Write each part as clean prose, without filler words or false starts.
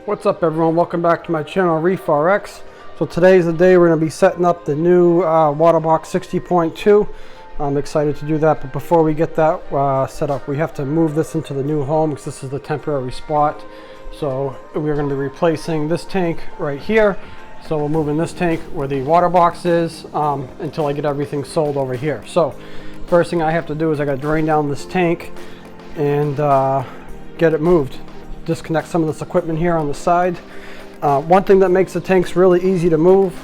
What's up everyone, welcome back to my channel Reef RX. So today's the day we're going to be setting up the new Waterbox 60.2. I'm excited to do that, but before we get that set up, we have to move this into the new home because this is the temporary spot. So we're going to be replacing this tank right here. So we're moving this tank where the Waterbox is until I get everything sold over here. So first thing I have to do is I got to drain down this tank and get it moved. Disconnect some of this equipment here on the side. One thing that makes the tanks really easy to move,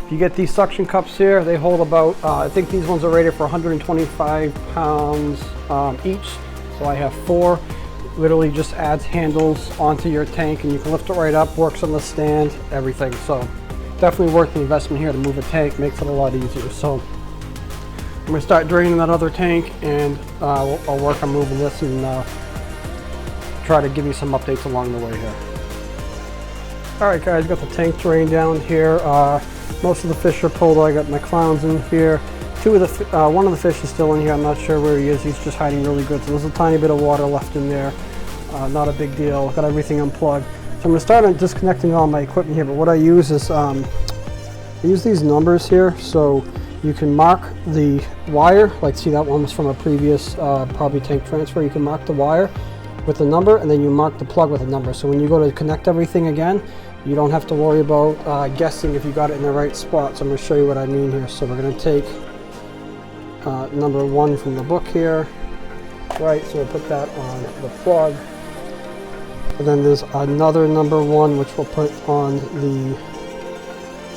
if you get these suction cups here, they hold about, I think these ones are rated for 125 pounds each. So I have 4. Literally just adds handles onto your tank and you can lift it right up, works on the stand, everything. So definitely worth the investment here to move a tank, makes it a lot easier. So I'm going to start draining that other tank and I'll work on moving this and try to give you some updates along the way here. Alright guys, got the tank drained down here. Most of the fish are pulled. I got my clowns in here. One of the fish is still in here. I'm not sure where he is. He's just hiding really good. So there's a tiny bit of water left in there. Not a big deal. Got everything unplugged. So I'm going to start on disconnecting all my equipment here. But what I use is I use these numbers here, so you can mark the wire. Like, see, that one was from a previous probably tank transfer. You can mark the wire with the number, and then you mark the plug with a number. So when you go to connect everything again, you don't have to worry about guessing if you got it in the right spot. So I'm going to show you what I mean here. So we're going to take number 1 from the book here, right? So we'll put that on the plug, and then there's another number 1 which we'll put on the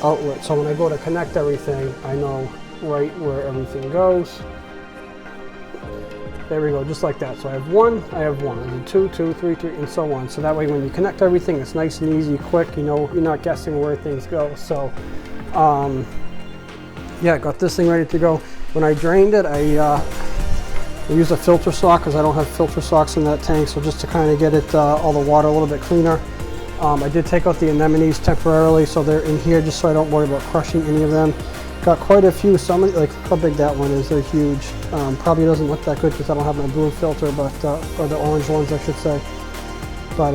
outlet. So when I go to connect everything, I know right where everything goes. There we go, just like that. So I have 1, and then 2, 2, 3, 3, and so on. So that way when you connect everything, it's nice and easy, quick, you know, you're not guessing where things go. So, yeah, got this thing ready to go. When I drained it, I used a filter sock because I don't have filter socks in that tank. So just to kind of get it, all the water a little bit cleaner. I did take out the anemones temporarily, so they're in here just so I don't worry about crushing any of them. Got quite a few. Some, like how big that one is, they're huge. Probably doesn't look that good because I don't have my blue filter, but or the orange ones I should say. But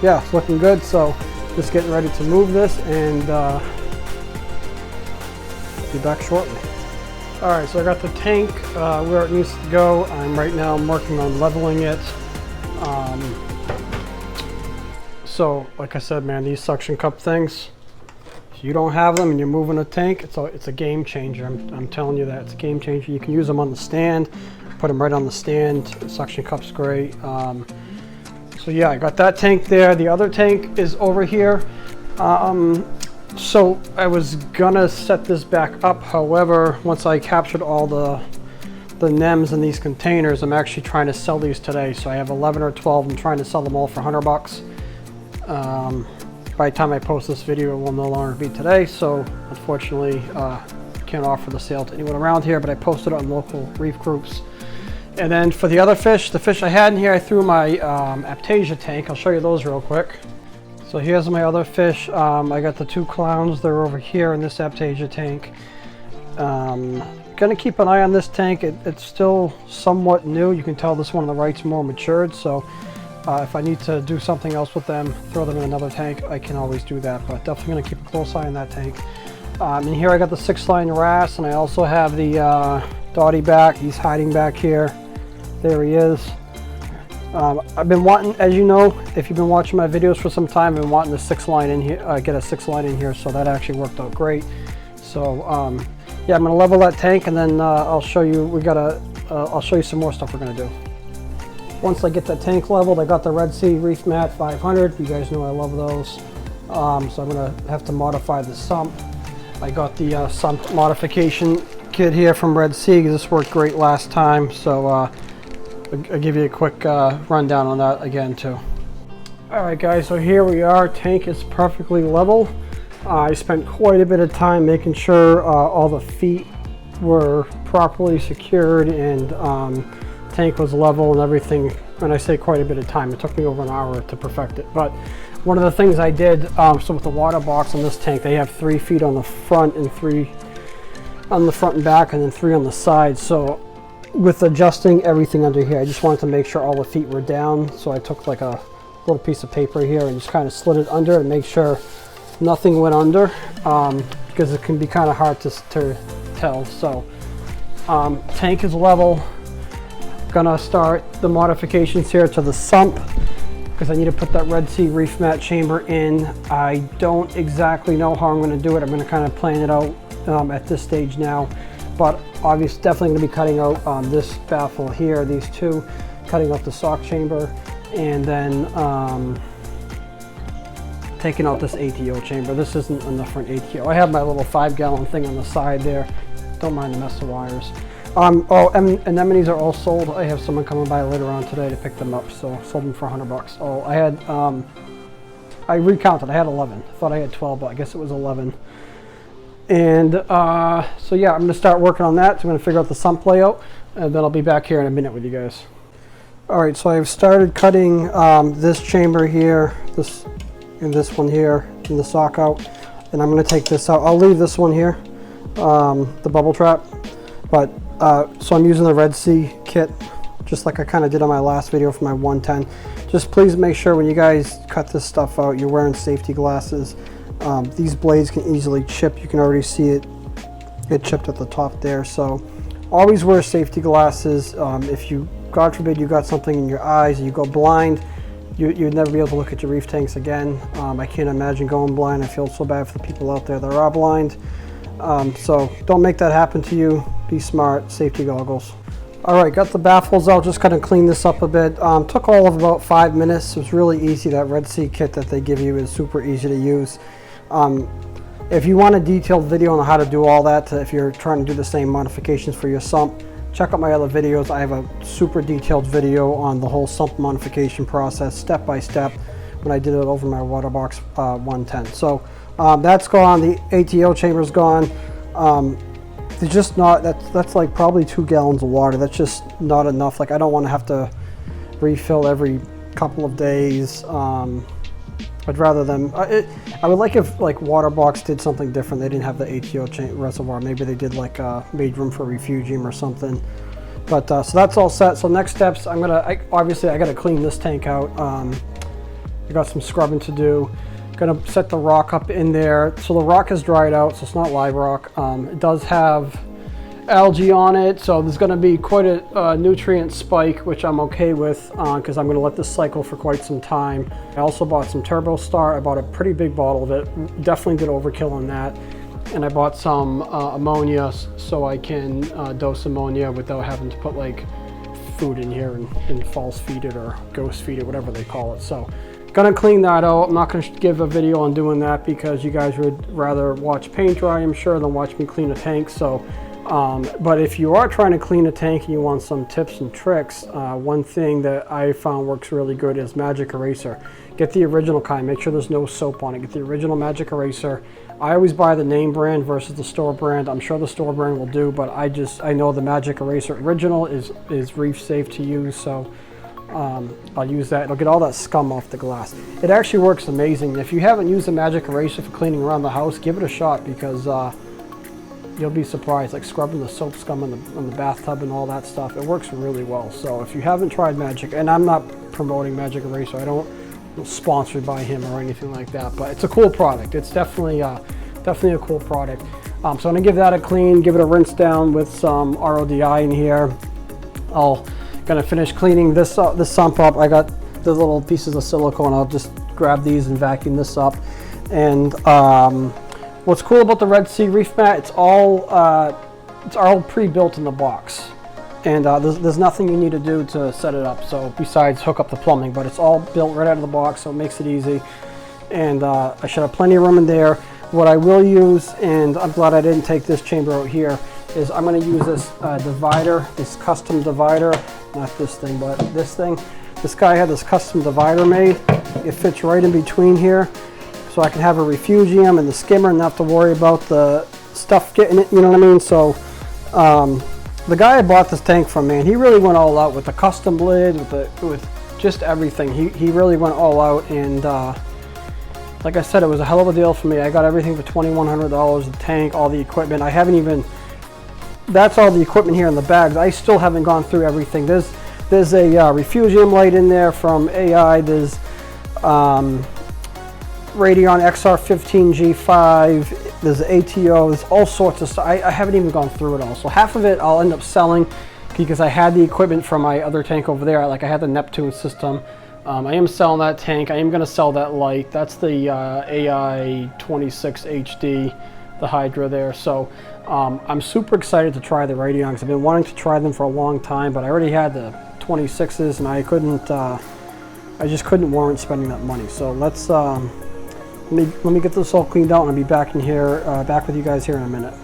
yeah, it's looking good. So just getting ready to move this and be back shortly. All right, so I got the tank where it needs to go. I'm working on leveling it. So like I said, man, these suction cup things, if you don't have them and you're moving a tank, it's a game changer. I'm telling you that, it's a game changer. You can use them on the stand, put them right on the stand. The suction cup's great. So yeah, I got that tank there. The other tank is over here. So I was gonna set this back up. However, once I captured all the NEMs in these containers, I'm actually trying to sell these today. So I have 11 or 12. I'm trying to sell them all for $100. By the time I post this video, it will no longer be today, so unfortunately can't offer the sale to anyone around here, but I posted it on local reef groups. And then for the other fish, the fish I had in here, I threw my Aptasia tank. I'll show you those real quick. So here's my other fish. I got the 2 clowns. They're over here in this Aptasia tank. Gonna keep an eye on this tank. It's still somewhat new. You can tell this one on the right's more matured, so if I need to do something else with them, throw them in another tank, I can always do that, but definitely going to keep a close eye on that tank. And here I got the 6-line wrasse, and I also have the dotty back. He's hiding back here. There he is. I've been wanting, as you know, if you've been watching my videos for some time, I've been wanting the 6-line in here, get a 6-line in here, so that actually worked out great. So yeah, I'm going to level that tank, and then I'll show you, I'll show you some more stuff we're going to do. Once I get that tank leveled, I got the Red Sea Reef Mat 500. You guys know I love those. So I'm going to have to modify the sump. I got the sump modification kit here from Red Sea. This worked great last time. So I'll give you a quick rundown on that again too. Alright guys, so here we are. Tank is perfectly level. I spent quite a bit of time making sure all the feet were properly secured and tank was level and everything. When I say quite a bit of time, it took me over an hour to perfect it. But one of the things I did, so with the Waterbox on this tank, they have 3 feet on the front and 3 on the front and back, and then 3 on the side. So with adjusting everything under here, I just wanted to make sure all the feet were down. So I took like a little piece of paper here and just kind of slid it under and make sure nothing went under, because it can be kind of hard to tell. So tank is level. Gonna start the modifications here to the sump because I need to put that Red Sea reef mat chamber in. I don't exactly know how I'm going to do it. I'm going to kind of plan it out at this stage now, but obviously definitely going to be cutting out this baffle here, these two, cutting out the sock chamber, and then taking out this ATO chamber. This isn't enough for an ATO. I have my little 5-gallon thing on the side there. Don't mind the mess of wires. Oh, anemones are all sold. I have someone coming by later on today to pick them up, so I sold them for $100. Oh, I had, I recounted, I had 11. I thought I had 12, but I guess it was 11. And so yeah, I'm gonna start working on that. So I'm gonna figure out the sump layout, and then I'll be back here in a minute with you guys. All right, so I've started cutting this chamber here, this one here, and the sock out, and I'm gonna take this out. I'll leave this one here, the bubble trap, but so I'm using the Red Sea kit, just like I kind of did on my last video for my 110. Just please make sure when you guys cut this stuff out, you're wearing safety glasses. These blades can easily chip. You can already see it chipped at the top there. So always wear safety glasses. If you, God forbid, you got something in your eyes, you go blind, you'd never be able to look at your reef tanks again. I can't imagine going blind. I feel so bad for the people out there that are blind. So don't make that happen to you. Be smart, safety goggles. All right, got the baffles out, just kind of clean this up a bit. Took all of about 5 minutes. It was really easy. That Red Sea kit that they give you is super easy to use. If you want a detailed video on how to do all that, if you're trying to do the same modifications for your sump, check out my other videos. I have a super detailed video on the whole sump modification process, step by step, when I did it over my Waterbox 110. So that's gone. The ATO chamber's gone. It's just not, that's like probably 2 gallons of water. That's just not enough. Like, I don't want to have to refill every couple of days. I'd rather them, I would like if like Waterbox did something different. They didn't have the ATO reservoir. Maybe they did like made room for refugium or something. But so that's all set. So next steps, obviously I gotta clean this tank out. I got some scrubbing to do. Gonna set the rock up in there. So the rock is dried out, so it's not live rock. It does have algae on it, so there's gonna be quite a nutrient spike, which I'm okay with because I'm gonna let this cycle for quite some time. I also bought some Turbo Star. I bought a pretty big bottle of it. Definitely did overkill on that. And I bought some ammonia so I can dose ammonia without having to put like food in here and false feed it or ghost feed it, whatever they call it. So gonna clean that out. I'm not gonna give a video on doing that because you guys would rather watch paint dry, I'm sure, than watch me clean a tank. So, but if you are trying to clean a tank and you want some tips and tricks, one thing that I found works really good is Magic Eraser. Get the original kind, make sure there's no soap on it. Get the original Magic Eraser. I always buy the name brand versus the store brand. I'm sure the store brand will do, but I know the Magic Eraser original is reef safe to use, so I'll use that. It'll get all that scum off the glass. It actually works amazing. If you haven't used the Magic Eraser for cleaning around the house, give it a shot because you'll be surprised, like scrubbing the soap scum in the bathtub and all that stuff. It works really well. So if you haven't tried Magic, and I'm not promoting Magic Eraser, I'm sponsored by him or anything like that, but it's a cool product. It's definitely a cool product. So I'm gonna give that a clean, give it a rinse down with some RODI in here. Gonna finish cleaning this sump up. I got the little pieces of silicone. I'll just grab these and vacuum this up. And what's cool about the Red Sea reef mat, it's all pre-built in the box. And there's nothing you need to do to set it up, so besides hook up the plumbing, but it's all built right out of the box, so it makes it easy. And I should have plenty of room in there. What I will use, and I'm glad I didn't take this chamber out here, is I'm going to use this divider, this custom divider, not this thing, but this thing. This guy had this custom divider made. It fits right in between here, so I can have a refugium and the skimmer and not have to worry about the stuff getting it, you know what I mean? So the guy I bought this tank from, man, he really went all out with the custom lid, with just everything. He really went all out, and like I said, it was a hell of a deal for me. I got everything for $2,100, the tank, all the equipment. I haven't even, that's all the equipment here in the bags. I still haven't gone through everything. There's a refugium light in there from AI. There's Radeon XR15G5, there's ATO, there's all sorts of stuff. I haven't even gone through it all. So half of it I'll end up selling because I had the equipment from my other tank over there. Like I had the Neptune system. I am selling that tank. I am going to sell that light. That's the AI26 HD, the Hydra there. So I'm super excited to try the Radeons. I've been wanting to try them for a long time, but I already had the 26s and I just couldn't warrant spending that money. So let's let me get this all cleaned out and I'll be back with you guys here in a minute.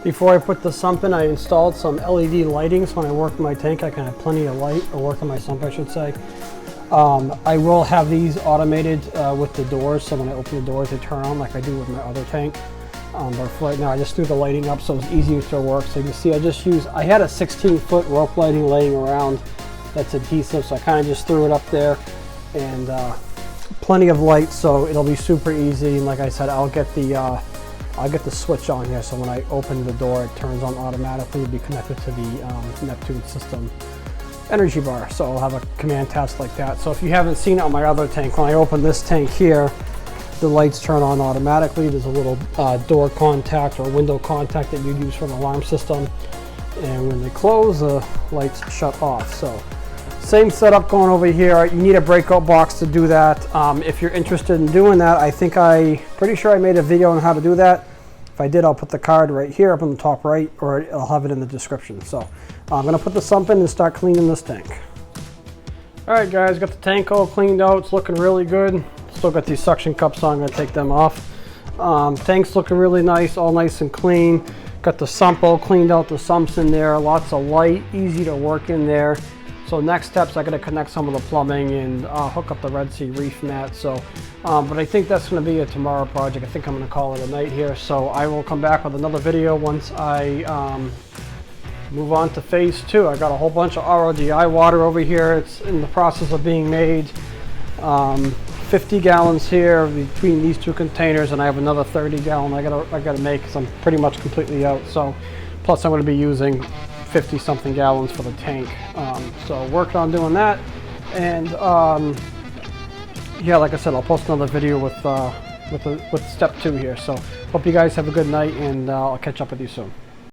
Before I put the sump in, I installed some LED lighting so when I work in my tank I can have plenty of light, or work in my sump I should say. I will have these automated with the doors, so when I open the doors they turn on like I do with my other tank. But for right now I just threw the lighting up so it's easy to work. So you can see I had a 16-foot rope lighting laying around that's adhesive, so I kind of just threw it up there, and plenty of light, so it'll be super easy. And like I said, I'll get the switch on here, so when I open the door it turns on automatically. It'll be connected to the Neptune system energy bar, so I'll have a command task like that. So if you haven't seen it on my other tank, when I open this tank here, the lights turn on automatically. There's a little door contact or window contact that you use for an alarm system, and when they close the lights shut off. So same setup going over here. You need a breakout box to do that. If you're interested in doing that, pretty sure I made a video on how to do that. If I did, I'll put the card right here up on the top right, or I'll have it in the description. So I'm gonna put the sump in and start cleaning this tank. All right guys, got the tank all cleaned out. It's looking really good. Still got these suction cups on, I'm gonna take them off. Tank's looking really nice, all nice and clean. Got the sump all cleaned out, the sump's in there, lots of light, easy to work in there. So next steps, I gotta connect some of the plumbing and hook up the Red Sea Reef mat. So, but I think that's gonna be a tomorrow project. I think I'm gonna call it a night here. So I will come back with another video once I move on to phase 2. I got a whole bunch of RODI water over here. It's in the process of being made. 50 gallons here between these two containers, and I have another 30 gallon I gotta make because I'm pretty much completely out. So plus I'm gonna be using 50 something gallons for the tank. So working on doing that, and yeah, like I said, I'll post another video with step 2 here. So hope you guys have a good night, and I'll catch up with you soon.